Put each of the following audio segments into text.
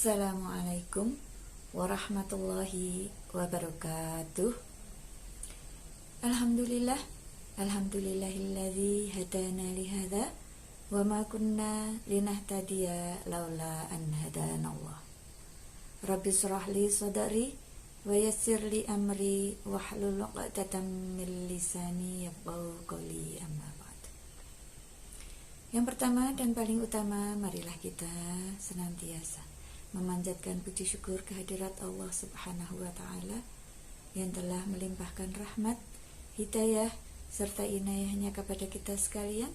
Assalamualaikum warahmatullahi wabarakatuh. Alhamdulillah, alhamdulillahilladzi hadana lihadza wa ma kunna linahtadiya laula an hadanallah. Rabbi shrah li sadri wa yassir li amri wahlul 'uqdatam min lisani yafqahu qawli, amma ba'd. Yang pertama dan paling utama, marilah kita senantiasa memanjatkan puji syukur kehadirat Allah Subhanahu wa Ta'ala yang telah melimpahkan rahmat, hidayah, serta inayahnya kepada kita sekalian,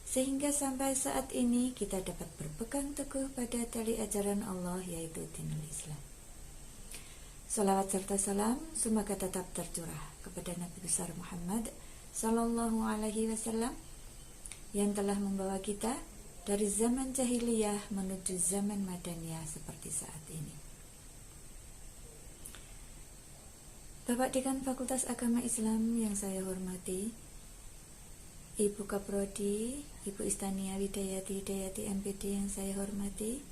sehingga sampai saat ini kita dapat berpegang teguh pada tali ajaran Allah, yaitu dinul Islam. Salawat serta salam semoga tetap tercurah kepada Nabi besar Muhammad Sallallahu Alaihi Wasallam yang telah membawa kita dari zaman jahiliyah menuju zaman madaniyah seperti saat ini. Bapak Dekan Fakultas Agama Islam yang saya hormati, Ibu Kaprodi, Ibu Istania Widayati MPD yang saya hormati,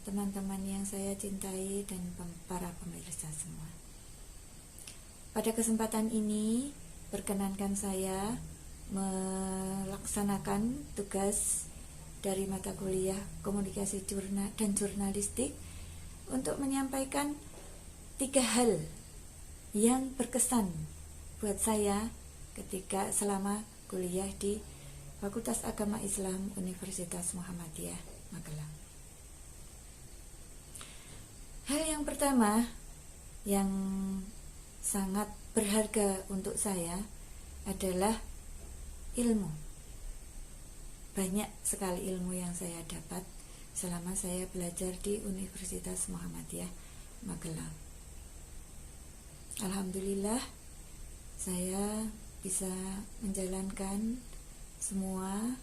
teman-teman yang saya cintai, dan para pemirsa semua. Pada kesempatan ini, perkenankan saya melaksanakan tugas dari mata kuliah Komunikasi dan Jurnalistik untuk menyampaikan 3 hal yang berkesan buat saya ketika selama kuliah di Fakultas Agama Islam Universitas Muhammadiyah Magelang. Hal yang pertama yang sangat berharga untuk saya adalah ilmu. Banyak sekali ilmu yang saya dapat selama saya belajar di Universitas Muhammadiyah Magelang. Alhamdulillah, saya bisa menjalankan semua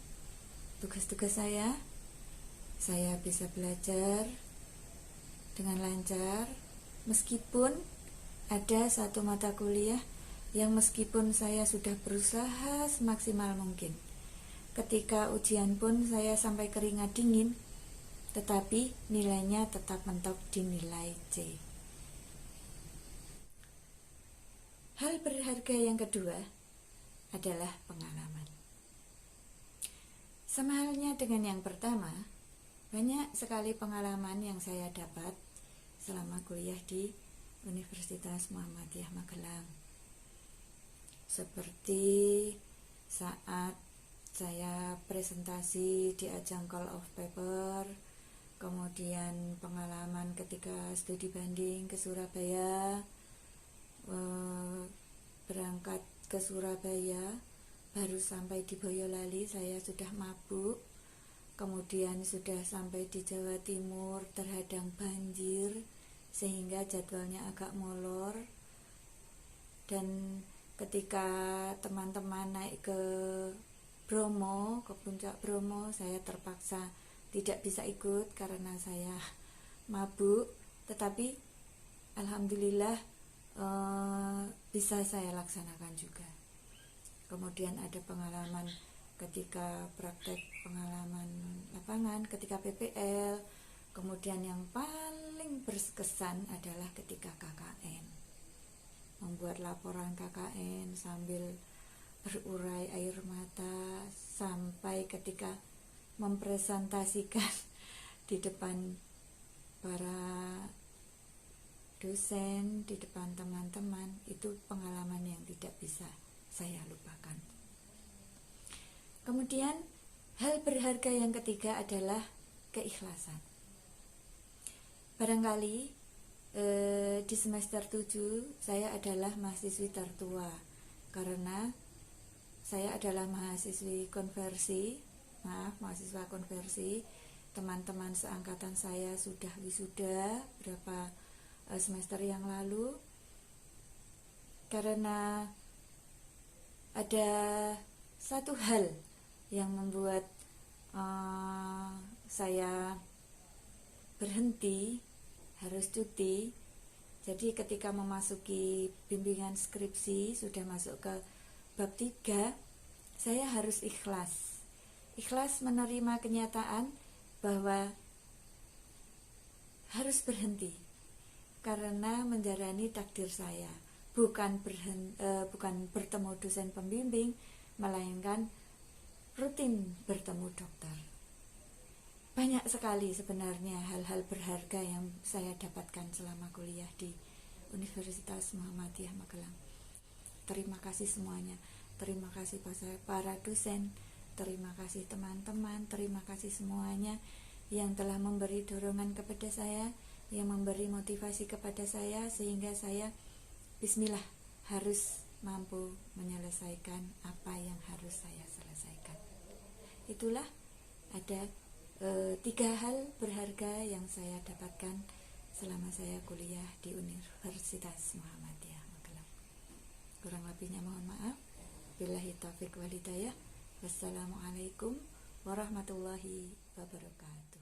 tugas-tugas saya. Saya bisa belajar dengan lancar, meskipun ada satu mata kuliah yang meskipun saya sudah berusaha semaksimal mungkin, ketika ujian pun saya sampai keringat dingin, tetapi nilainya tetap mentok di nilai C. Hal berharga yang kedua adalah pengalaman. Sama halnya dengan yang pertama, banyak sekali pengalaman yang saya dapat selama kuliah di Universitas Muhammadiyah Magelang. Seperti saat saya presentasi di ajang Call of Paper, kemudian pengalaman ketika studi banding ke Surabaya, berangkat ke Surabaya, baru sampai di Boyolali saya sudah mabuk, kemudian sudah sampai di Jawa Timur terhadang banjir sehingga jadwalnya agak molor, dan ketika teman-teman naik ke Bromo, ke puncak Bromo, saya terpaksa tidak bisa ikut karena saya mabuk, tetapi alhamdulillah bisa saya laksanakan juga. Kemudian ada pengalaman ketika praktek pengalaman lapangan, ketika PPL, kemudian yang paling berkesan adalah ketika KKN. Membuat laporan KKN sambil berurai air mata, sampai ketika mempresentasikan di depan para dosen, di depan teman-teman, itu pengalaman yang tidak bisa saya lupakan. Kemudian hal berharga yang ketiga adalah keikhlasan. Barangkali di semester 7 saya adalah mahasiswi tertua karena saya adalah mahasiswa konversi. Teman-teman seangkatan saya sudah wisuda berapa semester yang lalu. Karena ada satu hal yang membuat saya berhenti, harus cuti. Jadi ketika memasuki bimbingan skripsi, sudah masuk ke bab 3, saya harus ikhlas menerima kenyataan bahwa harus berhenti karena menjalani takdir saya, bukan bertemu dosen pembimbing, melainkan rutin bertemu dokter. Banyak sekali sebenarnya hal-hal berharga yang saya dapatkan selama kuliah di Universitas Muhammadiyah Magelang. Terima kasih semuanya. Terima kasih para dosen, terima kasih teman-teman, terima kasih semuanya yang telah memberi dorongan kepada saya, yang memberi motivasi kepada saya, sehingga saya bismillah harus mampu menyelesaikan apa yang harus saya selesaikan. Itulah ada 3 hal berharga yang saya dapatkan selama saya kuliah di Universitas Muhammadiyah Magelang. Kurang lebihnya mohon maaf. Billahi taufiq wal hidayah. Wassalamualaikum warahmatullahi wabarakatuh.